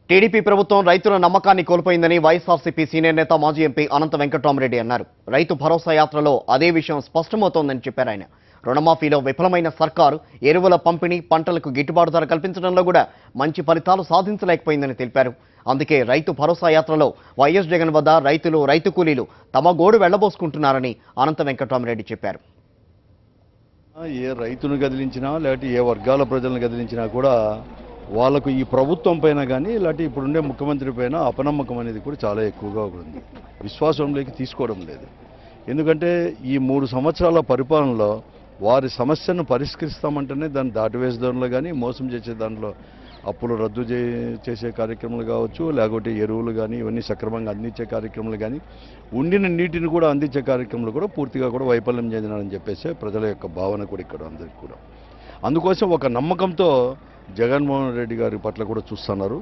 TDP ప్రభుత్వం రైతుల నమ్మకాన్ని కోల్పోయిందని వైఎస్ఆర్సీపీ సీనియర్ నేత మాజీ ఎంపీ అనంత వెంకట్రామరెడ్డి అన్నారు. రైతు భరోసా యాత్రలో అదే విషయం స్పష్టమవుతోందని చెప్పారు ఆయన. రుణమాఫీలో విఫలమైన సర్కారు ఎరువుల పంపిణీ, పంటలకు గిట్టుబాటు ధర కల్పించడంలో కూడా మంచి ఫలితాలు సాధించలేకపోయిందని తెలిపారు. అందుకే రైతు భరోసా యాత్రలో వైఎస్ జగన్ వద్ద రైతులు, రైతు కూలీలు తమ గోడు వెళ్లబోసుకుంటున్నారని అనంత వెంకట్రామరెడ్డి చెప్పారు. ఏ రైతును కదిలించినా లేకపోతే ఏ వర్గాల ప్రజలను కదిలించినా కూడా వాళ్ళకు ఈ ప్రభుత్వం పైన కానీ ఇలాంటి ఇప్పుడుండే ముఖ్యమంత్రి పైన అపనమ్మకం అనేది కూడా చాలా ఎక్కువగా ఉంది. విశ్వాసంలోకి తీసుకోవడం లేదు. ఎందుకంటే ఈ 3 సంవత్సరాల పరిపాలనలో వారి సమస్యను పరిష్కరిస్తామంటేనే దాన్ని దాటివేసే దానిలో కానీ, మోసం చేసే దాంట్లో అప్పులు రద్దు చేసే కార్యక్రమాలు కావచ్చు, లేకపోతే ఎరువులు కానీ ఇవన్నీ సక్రమంగా అందించే కార్యక్రమాలు కానీ, ఉండిన నీటిని కూడా అందించే కార్యక్రమాలు కూడా పూర్తిగా కూడా వైఫల్యం చెందినారని చెప్పేసి ప్రజల యొక్క భావన కూడా ఇక్కడ అందరికీ కూడా. అందుకోసం ఒక నమ్మకంతో జగన్మోహన్ రెడ్డి గారి పట్ల కూడా చూస్తున్నారు.